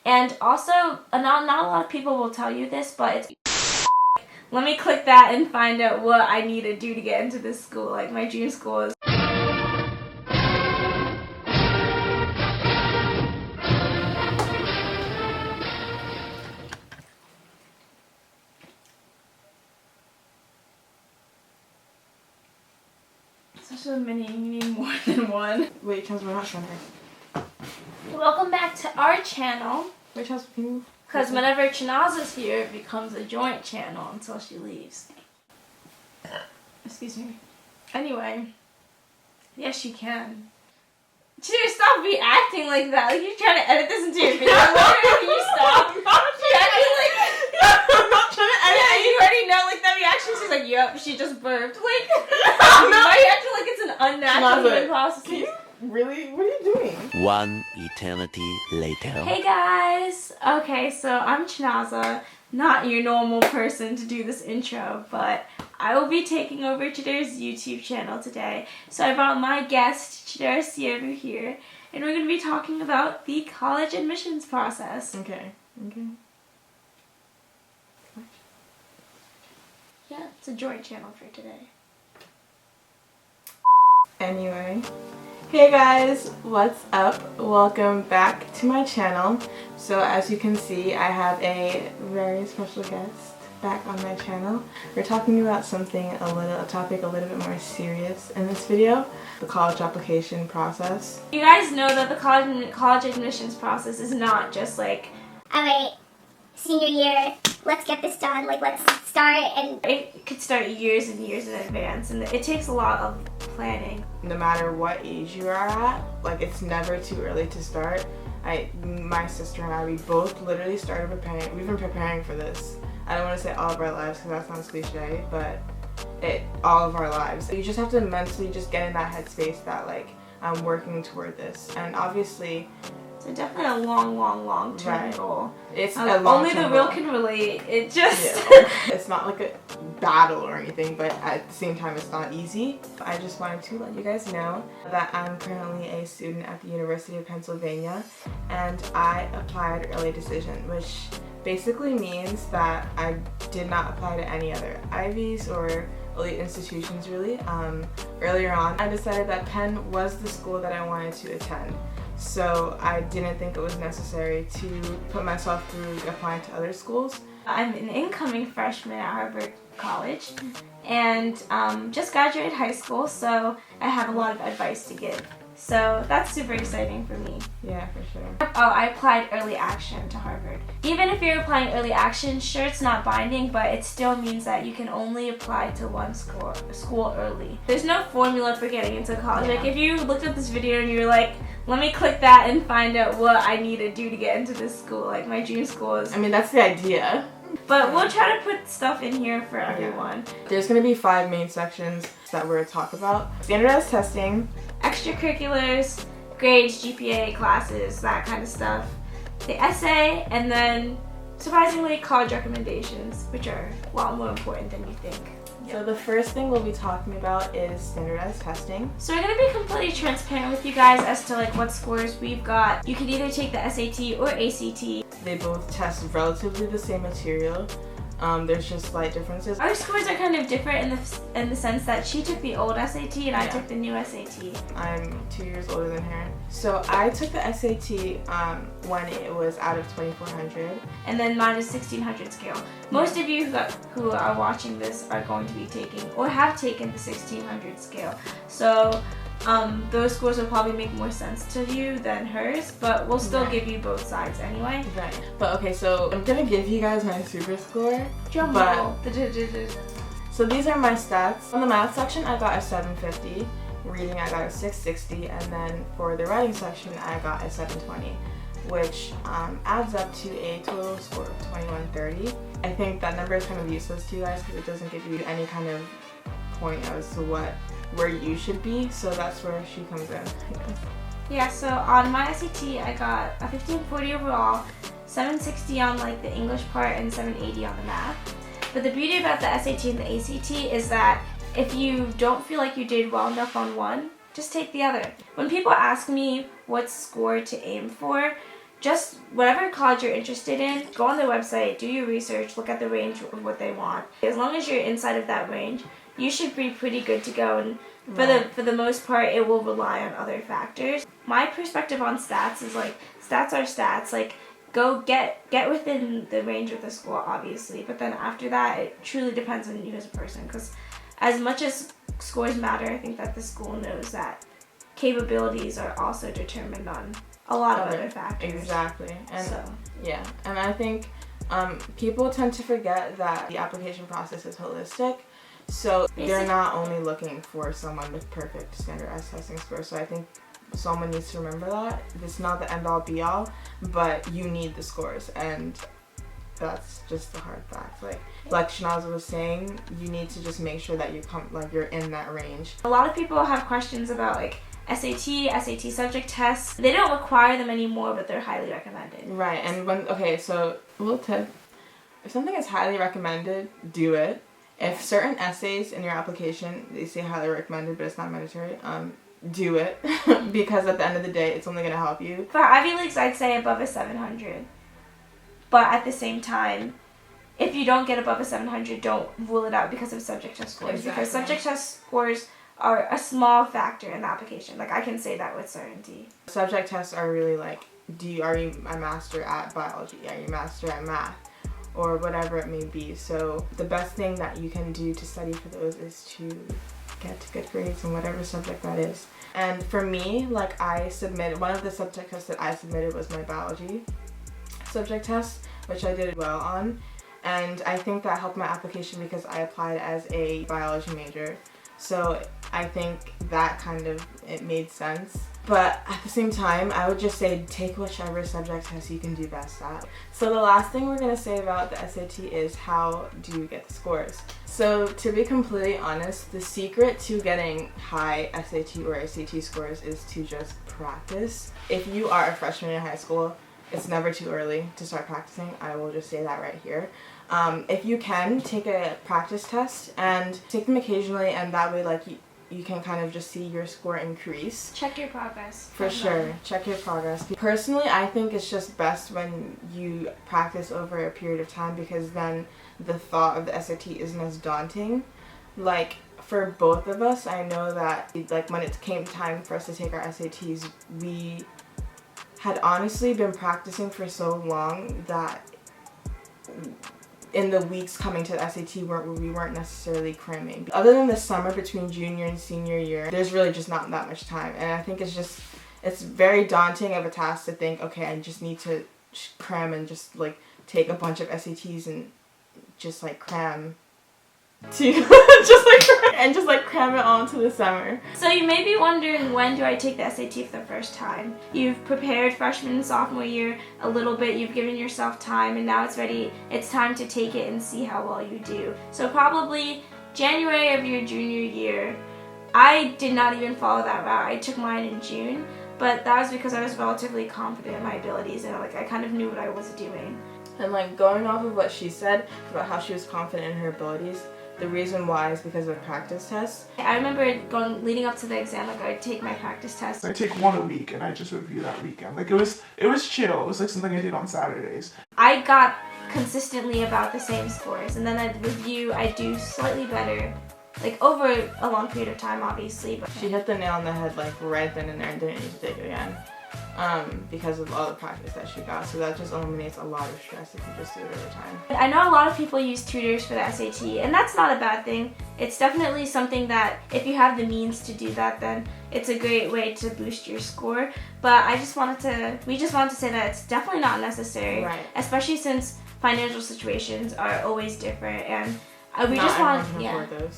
And also, not a lot of people will tell you this, but it's... Let me click that and find out what I need to do to get into this school. Like, my dream school is... Such a mini, you need more than one. Wait, Chaz, we're not showing her. Welcome back to our channel. Wait, Chaz, can you... Because whenever Chinaza's here, it becomes a joint channel until she leaves. Excuse me. Anyway. Yes, you can. Dude, stop reacting like that. Like you're trying to edit this into your video. Can you stop? I'm not trying to edit. Yeah, you already know, like, that reaction. She's like, yep, she just burped. Like, why are you acting like it's an unnatural human process? Can you really? What are you doing? One eternity later. Hey guys! Okay, so I'm Chinaza, not your normal person to do this intro, but I will be taking over Chidar's YouTube channel today. So I brought my guest, Chidar over here, and we're going to be talking about the college admissions process. Okay. Yeah, it's a joint channel for today. Anyway. Hey guys, what's up? Welcome back to my channel. So as you can see, I have a very special guest back on my channel. We're talking about a topic a little bit more serious in this video, the college application process. You guys know that the college admissions process is not just like, alright, senior year, let's get this done, like let's start, and it could start years and years in advance, and it takes a lot of planning. No matter what age you are at, like it's never too early to start. My sister and I, we both literally started preparing. We've been preparing for this. I don't want to say all of our lives because that sounds cliche, but all of our lives. You just have to mentally just get in that headspace that like I'm working toward this, and obviously. So definitely a long term goal. It's a long only the real can relate. It just it's not like a battle or anything, but at the same time it's not easy. I just wanted to let you guys know that I'm currently a student at the University of Pennsylvania, and I applied early decision, which basically means that I did not apply to any other ivies or elite institutions really. Earlier on, I decided that Penn was the school that I wanted to attend. So I didn't think it was necessary to put myself through applying to other schools. I'm an incoming freshman at Harvard College and just graduated high school, so I have a lot of advice to give. So that's super exciting for me. Yeah, for sure. Oh, I applied early action to Harvard. Even if you're applying early action, sure, it's not binding, but it still means that you can only apply to one school early. There's no formula for getting into college. Yeah. Like if you looked at this video and you were like, let me click that and find out what I need to do to get into this school. Like my dream school is... I mean, that's the idea. But we'll try to put stuff in here for everyone. There's going to be 5 main sections that we're going to talk about. Standardized testing, extracurriculars, grades, GPA, classes, that kind of stuff. The essay, and then surprisingly college recommendations, which are a lot more important than you think. So the first thing we'll be talking about is standardized testing. So we're going to be completely transparent with you guys as to like what scores we've got. You can either take the SAT or ACT. They both test relatively the same material. There's just slight differences. Our scores are kind of different in the sense that she took the old SAT and I took the new SAT. I'm 2 years older than her. So I took the SAT when it was out of 2400. And then mine is 1600 scale. Most of you who are watching this are going to be taking or have taken the 1600 scale. So those scores will probably make more sense to you than hers, but we'll still give you both sides anyway. Right. But okay, so I'm gonna give you guys my super score. Drum roll. So these are my stats. On the math section, I got a 750. Reading, I got a 660, and then for the writing section, I got a 720, which adds up to a total score of 2130. I think that number is kind of useless to you guys because it doesn't give you any kind of point as to where you should be, so that's where she comes in. Yeah, so on my SAT, I got a 1540 overall, 760 on like the English part, and 780 on the math. But the beauty about the SAT and the ACT is that if you don't feel like you did well enough on one, just take the other. When people ask me what score to aim for, just whatever college you're interested in, go on their website, do your research, look at the range of what they want. As long as you're inside of that range, you should be pretty good to go, and for the most part, it will rely on other factors. My perspective on stats is like, stats are stats. Like, go get within the range of the school, obviously, but then after that, it truly depends on you as a person, because as much as scores matter, I think that the school knows that capabilities are also determined on a lot of other factors. Exactly. And so. yeah, and I think people tend to forget that the application process is holistic. So they're not only looking for someone with perfect standardized testing scores. So I think someone needs to remember that. It's not the end all be all, but you need the scores, and that's just the hard fact. Like Chinaza was saying, you need to just make sure that you're in that range. A lot of people have questions about like SAT subject tests. They don't require them anymore, but they're highly recommended. Right, and so a little tip, if something is highly recommended, do it. If certain essays in your application, they say highly recommended, but it's not mandatory, do it. Because at the end of the day, it's only going to help you. For Ivy Leagues, I'd say above a 700. But at the same time, if you don't get above a 700, don't rule it out because of subject test scores. Exactly. Because subject test scores are a small factor in the application. Like, I can say that with certainty. Subject tests are really like, are you a master at biology? Are you a master at math? Or whatever it may be. So the best thing that you can do to study for those is to get good grades in whatever subject that is. And for me, like, one of the subject tests that I submitted was my biology subject test, which I did well on. And I think that helped my application because I applied as a biology major. So I think that it made sense. But at the same time, I would just say take whichever subject test you can do best at. So the last thing we're going to say about the SAT is, how do you get the scores? So to be completely honest, the secret to getting high SAT or ACT scores is to just practice. If you are a freshman in high school, it's never too early to start practicing. I will just say that right here. If you can, take a practice test and take them occasionally, and that way you can kind of just see your score increase. Check your progress. For sure. Check your progress. Personally, I think it's just best when you practice over a period of time, because then the thought of the SAT isn't as daunting. Like, for both of us, I know that like when it came time for us to take our SATs, we had honestly been practicing for so long that in the weeks coming to the SAT we weren't necessarily cramming. Other than the summer between junior and senior year, there's really just not that much time. And I think it's very daunting of a task to think, okay, I just need to cram and just like take a bunch of SATs and just like cram to just like cram it all into the summer. So you may be wondering, when do I take the SAT for the first time? You've prepared freshman and sophomore year a little bit, you've given yourself time, and now it's ready. It's time to take it and see how well you do. So probably January of your junior year. I did not even follow that route. I took mine in June, but that was because I was relatively confident in my abilities and I kind of knew what I was doing. And like, going off of what she said about how she was confident in her abilities, the reason why is because of practice tests. I remember leading up to the exam, like, I'd take my practice test. I take one a week and I just review that weekend. Like, it was chill. It was like something I did on Saturdays. I got consistently about the same scores, and then I'd review, I'd do slightly better, like over a long period of time, obviously. But she hit the nail on the head like right then and there and didn't need to take it again. Because of all the practice that she got. So that just eliminates a lot of stress if you just do it over time. I know a lot of people use tutors for the SAT, and that's not a bad thing. It's definitely something that if you have the means to do that, then it's a great way to boost your score. But we just wanted to say that it's definitely not necessary, right? Especially especially since financial situations are always different, and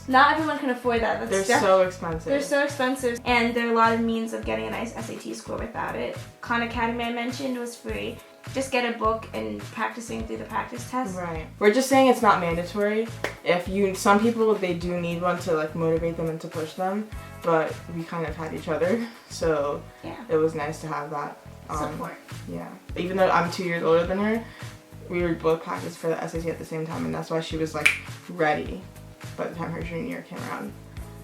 not everyone can afford that. They're so expensive. They're so expensive, and there are a lot of means of getting a nice SAT score without it. Khan Academy I mentioned was free. Just get a book and practicing through the practice test. Right. We're just saying it's not mandatory. Some people, they do need one to like motivate them and to push them, but we kind of had each other, so yeah, it was nice to have that support. Yeah. Even though I'm 2 years older than her, we were both practicing for the SAT at the same time, and that's why she was like ready by the time her junior year came around.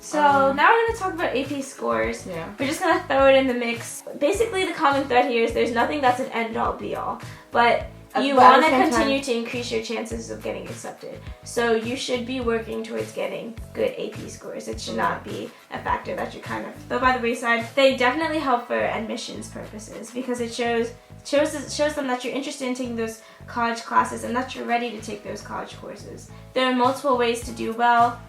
So now we're going to talk about AP scores. Yeah. We're just going to throw it in the mix. Basically, the common thread here is there's nothing that's an end-all be-all. But you want to continue to increase your chances of getting accepted. So you should be working towards getting good AP scores. It should not be a factor that you kind of throw by the wayside. They definitely help for admissions purposes because it shows them that you're interested in taking those college classes and that you're ready to take those college courses. There are multiple ways to do well.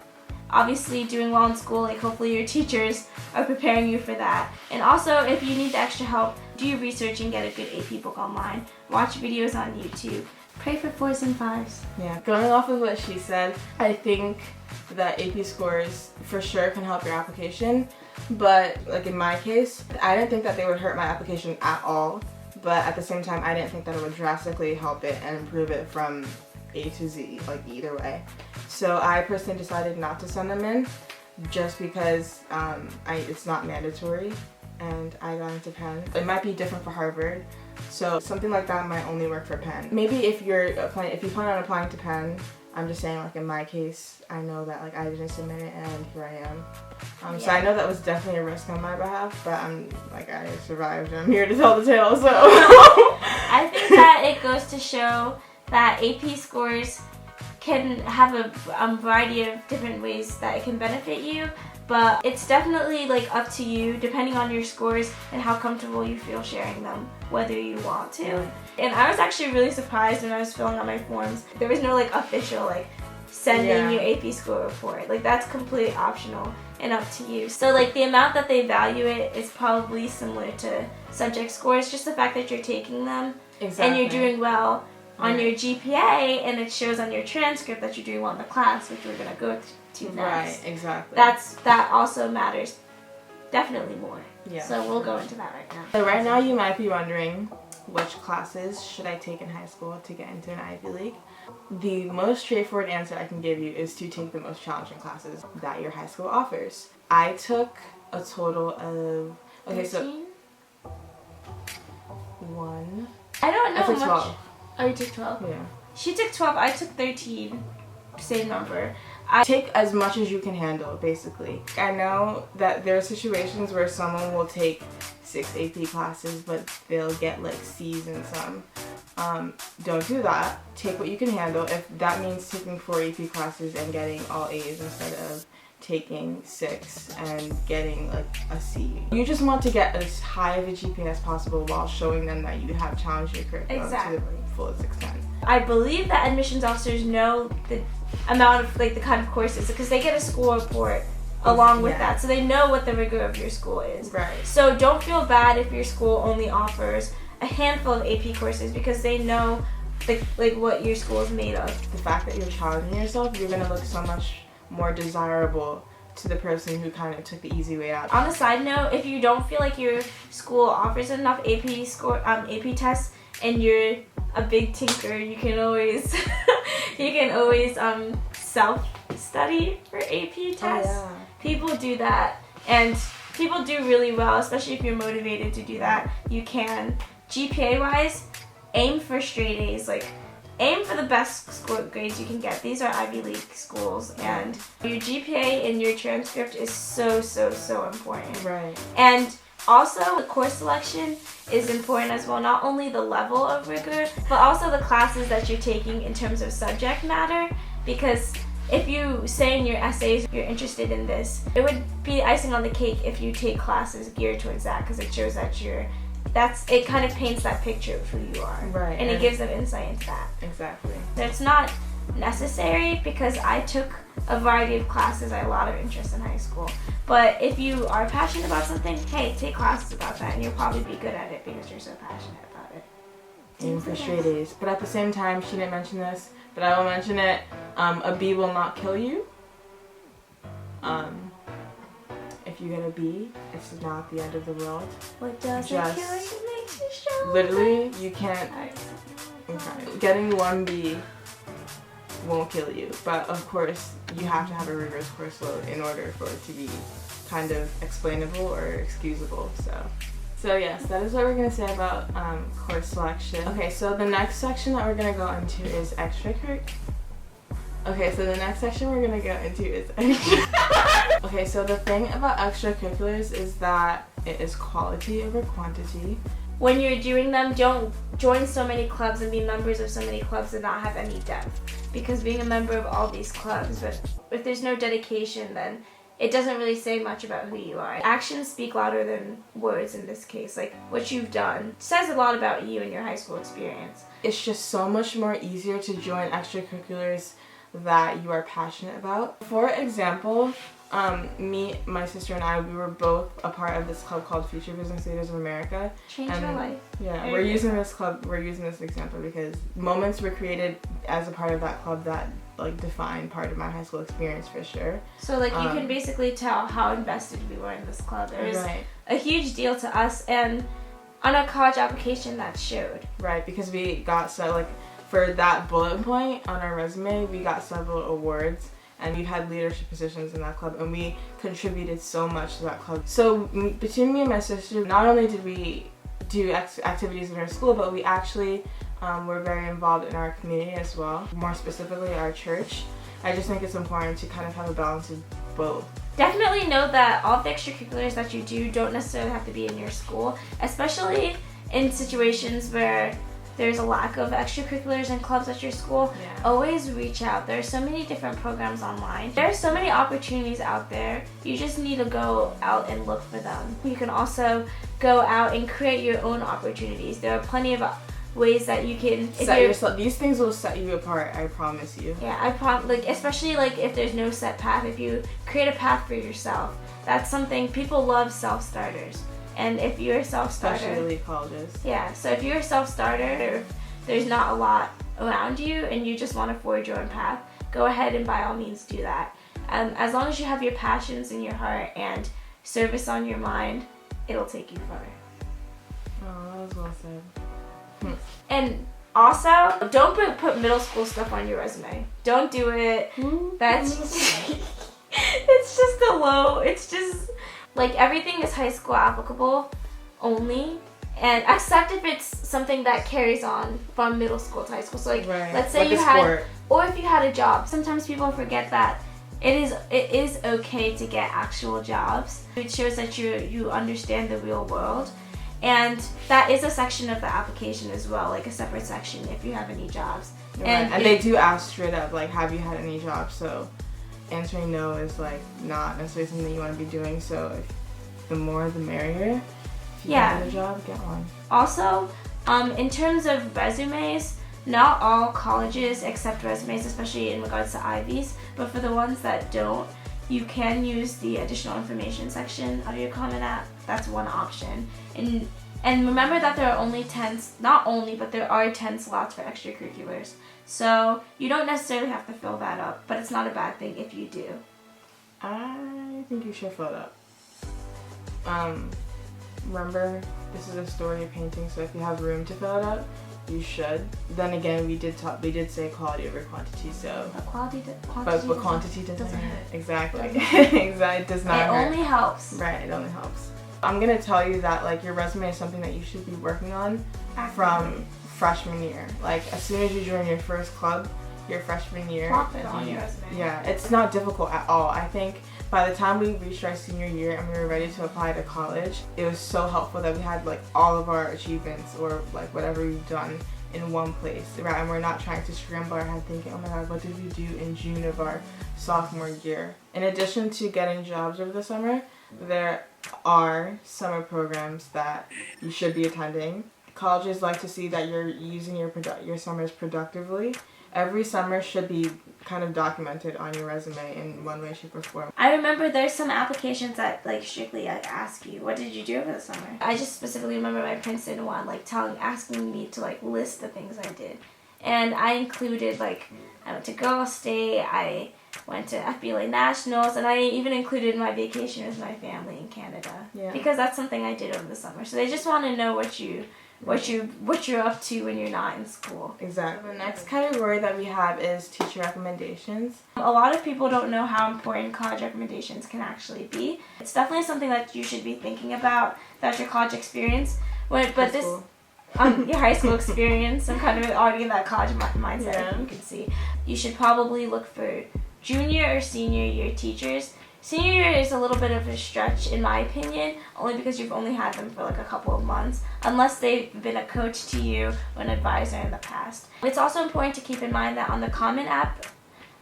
Obviously, doing well in school, like hopefully your teachers are preparing you for that. And also, if you need the extra help, do your research and get a good AP book online. Watch videos on YouTube. Pray for 4s and 5s. Yeah, going off of what she said, I think that AP scores for sure can help your application. But like in my case, I didn't think that they would hurt my application at all. But at the same time, I didn't think that it would drastically help it and improve it from A to Z, like either way. So I personally decided not to send them in just because it's not mandatory and I got into Penn. It might be different for Harvard, so something like that might only work for Penn. Maybe if you plan on applying to Penn, I'm just saying, like in my case, I know that like I didn't submit it and here I am. So I know that was definitely a risk on my behalf, but I survived and I'm here to tell the tale, so. I think that it goes to show that AP scores can have a variety of different ways that it can benefit you, but it's definitely like up to you depending on your scores and how comfortable you feel sharing them, whether you want to. And I was actually really surprised when I was filling out my forms. There was no like official like sending your AP score report. Like that's completely optional and up to you. So like the amount that they value it is probably similar to subject scores, just the fact that you're taking them and you're doing well on your GPA, and it shows on your transcript that you're doing well in the class, which we're going to go to next. Right, exactly. That also matters definitely more. Yeah. So we'll go into that right now. So right now you might be wondering, which classes should I take in high school to get into an Ivy League? The most straightforward answer I can give you is to take the most challenging classes that your high school offers. I took a total of... Okay, 13? so... 1... I don't know I took much. 12. Oh, you took 12? Yeah. She took 12. I took 13. Same number. Take as much as you can handle, basically. I know that there are situations where someone will take 6 AP classes, but they'll get like C's in some. Don't do that. Take what you can handle. If that means taking 4 AP classes and getting all A's instead of taking 6 and getting like a C. You just want to get as high of a GPA as possible while showing them that you have challenged your curriculum to the fullest extent. I believe that admissions officers know the amount of like the kind of courses because they get a school report along with that, so they know what the rigor of your school is. Right. So don't feel bad if your school only offers a handful of AP courses because they know like what your school is made of. The fact that you're challenging yourself, you're gonna look so much more desirable to the person who kind of took the easy way out. On a side note, if you don't feel like your school offers enough AP tests and you're a big tinker, you can always self-study for AP tests. Oh, yeah. People do that, and people do really well, especially if you're motivated to do that. You can. GPA-wise, aim for straight A's. Like, aim for the best grades you can get. These are Ivy League schools, and your GPA in your transcript is so important. Right. And also, the course selection is important as well. Not only the level of rigor, but also the classes that you're taking in terms of subject matter. Because if you say in your essays you're interested in this, it would be icing on the cake if you take classes geared towards that, because it shows that it kind of paints that picture of who you are. Right. And it gives them insight into that. Exactly. It's not necessary because I took a variety of classes. I had a lot of interest in high school. But if you are passionate about something, hey, take classes about that and you'll probably be good at it because you're so passionate about it. Aim for straight A's. But at the same time, she didn't mention this, but I will mention it. A B will not kill you. If you get a B, it's not the end of the world. What doesn't kill you makes you stronger. Literally, you can't. Okay. Getting 1B won't kill you, but of course, you have to have a rigorous course load in order for it to be kind of explainable or excusable. So yes, that is what we're going to say about course selection. Okay, so the next section that we're going to go into is Okay, so the next section we're gonna go into is okay, so the thing about extracurriculars is that it is quality over quantity. When you're doing them, don't join so many clubs and be members of so many clubs and not have any depth. Because being a member of all these clubs, but if there's no dedication, then it doesn't really say much about who you are. Actions speak louder than words in this case. Like, what you've done says a lot about you and your high school experience. It's just so much more easier to join extracurriculars that you are passionate about. For example, me, my sister, and I, we were both a part of this club called Future Business Leaders of America. Changed my life. Yeah, we're using this example because moments were created as a part of that club that like defined part of my high school experience for sure. So like you can basically tell how invested we were in this club. It was right. a huge deal to us, and on our college application that showed. Right, because we got for that bullet point on our resume, we got several awards. And we've had leadership positions in that club, and we contributed so much to that club. So between me and my sister, not only did we do activities in our school, but we actually were very involved in our community as well. More specifically, our church. I just think it's important to kind of have a balance of both. Definitely know that all the extracurriculars that you do don't necessarily have to be in your school, especially in situations where there's a lack of extracurriculars and clubs at your school. Yeah. Always reach out. There are so many different programs online. There are so many opportunities out there. You just need to go out and look for them. You can also go out and create your own opportunities. There are plenty of ways that you can set yourself. These things will set you apart, I promise you. Yeah, especially if there's no set path. If you create a path for yourself, that's something people love. Self-starters. And if you're a self-starter, especially elite colleges. Yeah, so if you're a self-starter, or if there's not a lot around you and you just want to forge your own path, go ahead and by all means do that. As long as you have your passions in your heart and service on your mind, it'll take you far. Oh, that was well said. And also, don't put middle school stuff on your resume. Don't do it. That's it's just it's just like everything is high school applicable only, and except if it's something that carries on from middle school to high school. So let's say you had, or if you had a job. Sometimes people forget that it is okay to get actual jobs. It shows that you understand the real world, and that is a section of the application as well, like a separate section if you have any jobs. Right. And they do ask straight up, like, have you had any jobs? So answering no is like not necessarily something you want to be doing. So the more the merrier. If you have a job, get one. Also, in terms of resumes, not all colleges accept resumes, especially in regards to ivies. But for the ones that don't, you can use the additional information section of your Common App. That's one option. And remember that there are only 10, not only, but there are 10 slots for extracurriculars. So you don't necessarily have to fill that up, but it's not a bad thing if you do. I think you should fill it up. Remember, this is a story of painting, so if you have room to fill it up, you should. Then again, we did say quality over quantity, so. But quantity doesn't hurt. Exactly. Exactly. It does not hurt. It only helps. Right, it only helps. I'm gonna tell you that like your resume is something that you should be working on from freshman year. Like as soon as you join your first club, your freshman year. Plop it on your resume. Yeah, it's not difficult at all. I think by the time we reached our senior year and we were ready to apply to college, it was so helpful that we had like all of our achievements or like whatever we've done in one place, right? And we're not trying to scramble our head thinking, oh my god, what did we do in June of our sophomore year? In addition to getting jobs over the summer, there are summer programs that you should be attending. Colleges like to see that you're using your summers productively. Every summer should be kind of documented on your resume in one way, shape, or form. I remember there's some applications that like strictly like ask you, what did you do over the summer? I just specifically remember my Princeton one like asking me to like list the things I did. And I included like I went to Girl State, I went to FBLA Nationals, and I even included my vacation with my family in Canada. Yeah. Because that's something I did over the summer. So they just want to know what you're up to when you're not in school. Exactly. The next category that we have is teacher recommendations. A lot of people don't know how important college recommendations can actually be. It's definitely something that you should be thinking about throughout your college experience. your high school experience and kind of already in that college mindset. Yeah. You can see. You should probably look for junior or senior year teachers. Senior year is a little bit of a stretch in my opinion, only because you've only had them for like a couple of months, unless they've been a coach to you or an advisor in the past. It's also important to keep in mind that on the Common App,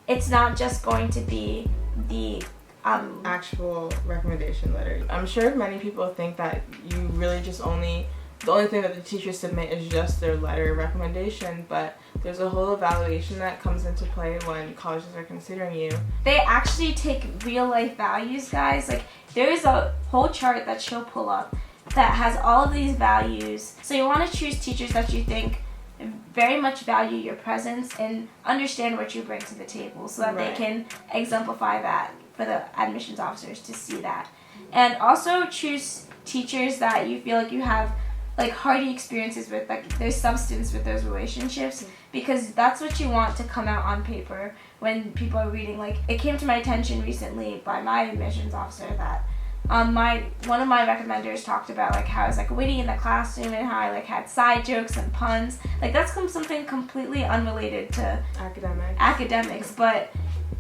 it's not just going to be the actual recommendation letter. I'm sure many people think that you really just the only thing that the teachers submit is just their letter of recommendation, but there's a whole evaluation that comes into play when colleges are considering you. They actually take real life values, guys. Like, there is a whole chart that she'll pull up that has all of these values. So you want to choose teachers that you think very much value your presence and understand what you bring to the table, so that they can exemplify that for the admissions officers to see that. And also choose teachers that you feel like you have like hearty experiences with, like there's substance with those relationships, because that's what you want to come out on paper when people are reading. Like, it came to my attention recently by my admissions officer that one of my recommenders talked about like how I was like witty in the classroom and how I like had side jokes and puns. Like, that's something completely unrelated to academics, but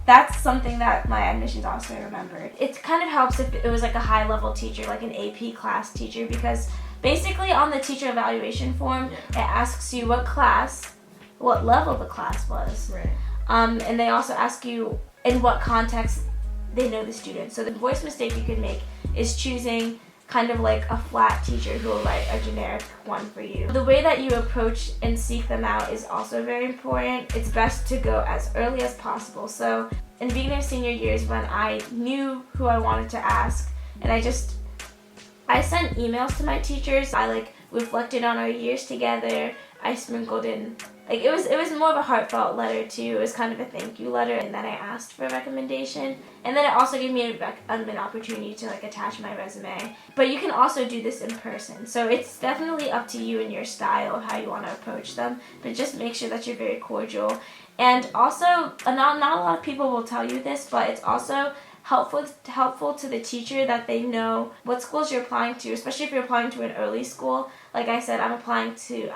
that's something that my admissions officer remembered. It kind of helps if it was like a high level teacher, like an AP class teacher, because basically on the teacher evaluation form, it asks you what level the class was. Right. And they also ask you in what context they know the student. So the voice mistake you could make is choosing kind of like a flat teacher who will write a generic one for you. The way that you approach and seek them out is also very important. It's best to go as early as possible. So in beginner senior years, when I knew who I wanted to ask, and I sent emails to my teachers. I like reflected on our years together. I sprinkled in, like, it was more of a heartfelt letter too. It was kind of a thank you letter, and then I asked for a recommendation. And then it also gave me an opportunity to like attach my resume. But you can also do this in person. So it's definitely up to you and your style of how you want to approach them. But just make sure that you're very cordial. And also, not a lot of people will tell you this, but it's also helpful to the teacher that they know what schools you're applying to, especially if you're applying to an early school. Like I said, I'm applying to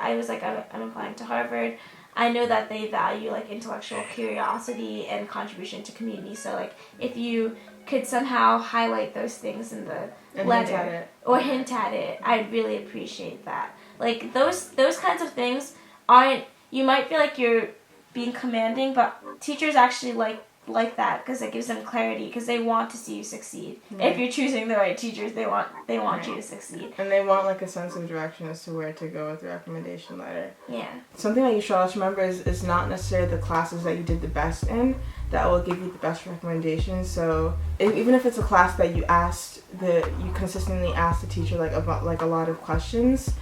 Harvard. I know that they value like intellectual curiosity and contribution to community. So like if you could somehow highlight those things in the letter or hint at it, I'd really appreciate that. Like those kinds of things aren't, you might feel like you're being commanding, but teachers actually like that because it gives them clarity, because they want to see you succeed. If you're choosing the right teachers, they want you to succeed, and they want like a sense of direction as to where to go with the recommendation letter. Something that you should also remember is not necessarily the classes that you did the best in that will give you the best recommendations. So even if it's a class that you consistently ask the teacher like about like a lot of questions,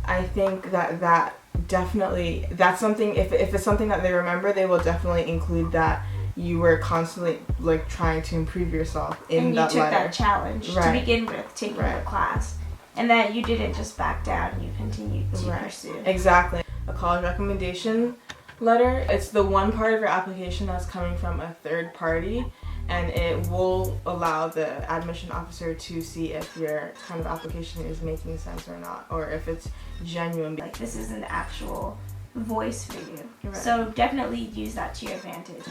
I think that definitely, that's something, if it's something that they remember, they will definitely include that you were constantly like trying to improve yourself in that letter. And you took that challenge to begin with, taking the class, and that you didn't just back down, you continued to pursue. Exactly. A college recommendation letter, it's the one part of your application that's coming from a third party, and it will allow the admission officer to see if your kind of application is making sense or not, or if it's genuine. Like, this is an actual voice for you. So definitely use that to your advantage.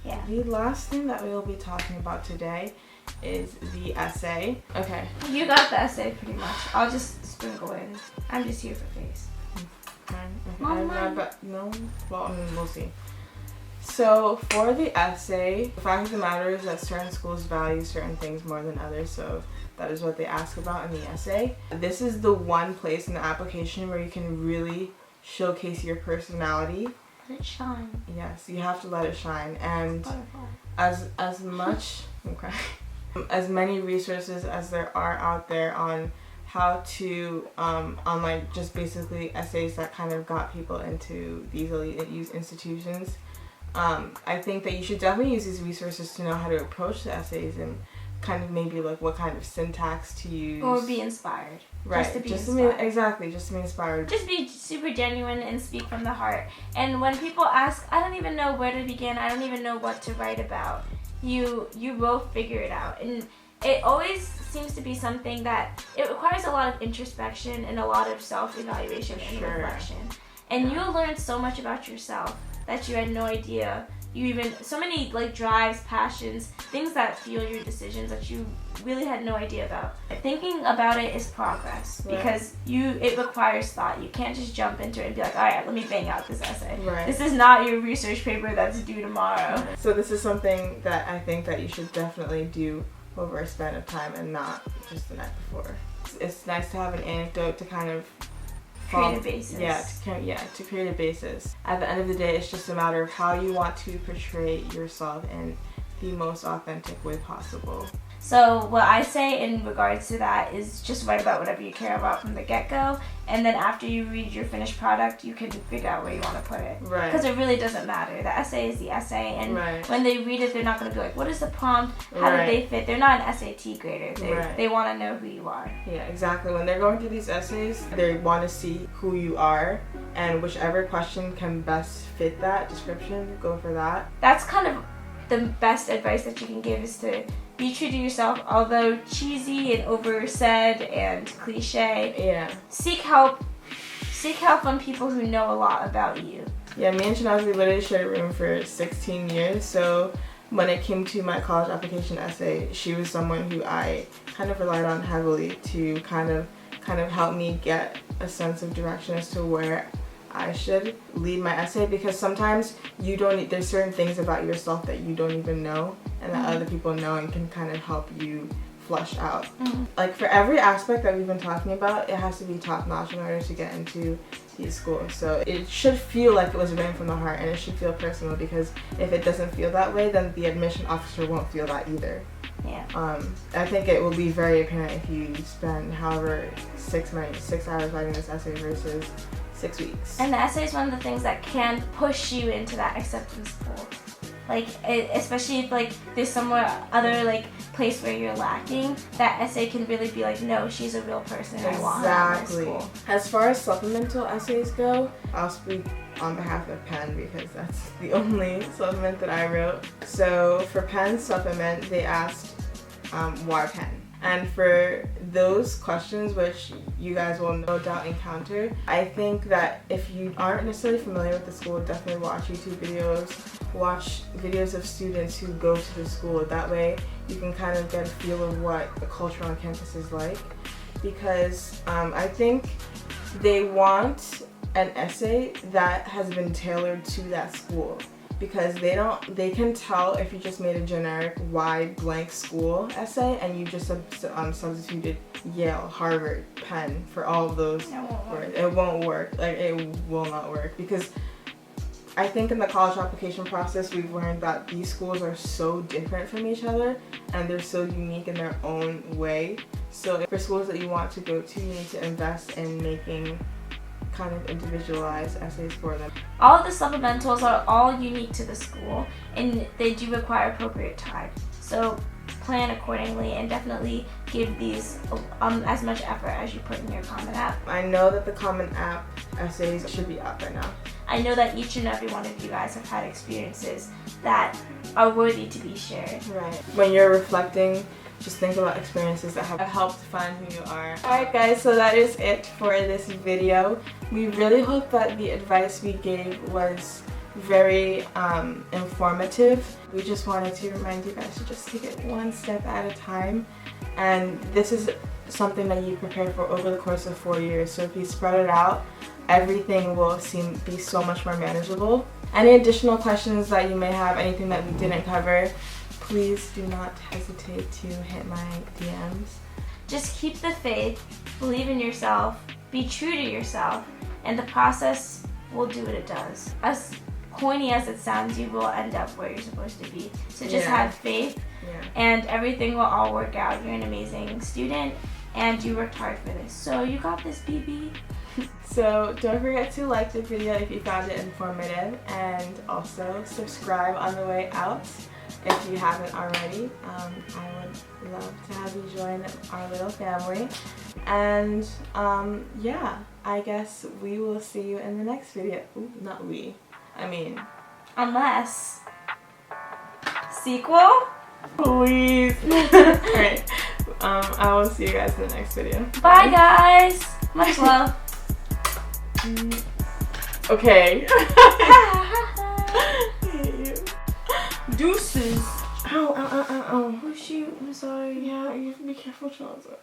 Yeah. The last thing that we will be talking about today is the essay. Okay. You got the essay pretty much. I'll just sprinkle in. I'm just here for face. We'll see. So for the essay, the fact of the matter is that certain schools value certain things more than others, so that is what they ask about in the essay. This is the one place in the application where you can really showcase your personality. Let it shine. Yes, you have to let it shine. And as many resources as there are out there on how to on like just basically essays that kind of got people into these elite institutions, I think that you should definitely use these resources to know how to approach the essays and kind of maybe like what kind of syntax to use. Or be inspired. Right. Just to be inspired. Just to be inspired. Just be super genuine and speak from the heart. And when people ask, I don't even know where to begin, I don't even know what to write about, you will figure it out. And it always seems to be something that it requires a lot of introspection and a lot of self-evaluation and reflection. And you'll learn so much about yourself that you had no idea. So many like drives, passions, things that fuel your decisions that you really had no idea about. Thinking about it is progress because it requires thought. You can't just jump into it and be like, all right, let me bang out this essay. This is not your research paper that's due tomorrow. So this is something that I think that you should definitely do over a span of time and not just the night before. It's nice to have an anecdote to kind of create a basis. To create a basis. At the end of the day, it's just a matter of how you want to portray yourself in the most authentic way possible. So what I say in regards to that is just write about whatever you care about from the get-go, and then after you read your finished product, you can figure out where you want to put it. Because it really doesn't matter. The essay is the essay, and when they read it, they're not going to be like, what is the prompt? How did they fit? They're not an SAT grader. They want to know who you are. Yeah, exactly. When they're going through these essays, they want to see who you are, and whichever question can best fit that description, go for that. That's kind of the best advice that you can give, is to be true to yourself, although cheesy and oversaid and cliche. Seek help from people who know a lot about you. Yeah, me and Chinaza, we literally shared a room for 16 years, so when it came to my college application essay, she was someone who I kind of relied on heavily to kind of help me get a sense of direction as to where I should lead my essay, because sometimes there's certain things about yourself that you don't even know and that other people know and can kind of help you flush out. Like for every aspect that we've been talking about, it has to be top-notch in order to get into these schools. So it should feel like it was written from the heart, and it should feel personal, because if it doesn't feel that way, then the admission officer won't feel that either. I think it will be very apparent if you spend however 6 hours writing this essay versus 6 weeks. And the essay is one of the things that can push you into that acceptance pool. Especially if there's somewhere other place where you're lacking, that essay can really be like, no, she's a real person. I want her in my school. As far as supplemental essays go, I'll speak on behalf of Penn because that's the only supplement that I wrote. So for Penn's supplement, they asked why Penn? And for those questions, which you guys will no doubt encounter, I think that if you aren't necessarily familiar with the school, definitely watch YouTube videos, watch videos of students who go to the school. That way you can kind of get a feel of what the culture on campus is like. Because I think they want an essay that has been tailored to that school. Because they can tell if you just made a generic wide blank school essay and you just substituted Yale, Harvard, Penn for all of those words. It won't work. It will not work, because I think in the college application process we've learned that these schools are so different from each other and they're so unique in their own way. So for schools that you want to go to, you need to invest in making kind of individualized essays for them. All of the supplementals are all unique to the school, and they do require appropriate time. So plan accordingly and definitely give these as much effort as you put in your Common App. I know that the Common App essays should be up by now. I know that each and every one of you guys have had experiences that are worthy to be shared. Right. When you're reflecting, just think about experiences that have helped find who you are. Alright guys, so that is it for this video. We really hope that the advice we gave was very informative. We just wanted to remind you guys to just take it one step at a time. And this is something that you prepare for over the course of 4 years. So if you spread it out, everything will be so much more manageable. Any additional questions that you may have, anything that we didn't cover, please do not hesitate to hit my DMs. Just keep the faith, believe in yourself, be true to yourself, and the process will do what it does. As corny as it sounds, you will end up where you're supposed to be. So just have faith, and everything will all work out. You're an amazing student, and you worked hard for this. So you got this, BB. So don't forget to like the video if you found it informative, and also subscribe on the way out if you haven't already. I would love to have you join our little family. And yeah, I guess we will see you in the next video. Ooh, not we. I mean, unless sequel. Please. Alright. I will see you guys in the next video. Bye guys. Much love. Okay. I hate you. Deuces. Ow, ow, ow, ow, ow. Oh shoot, I'm sorry. Yeah, you have to be careful, Chinaza.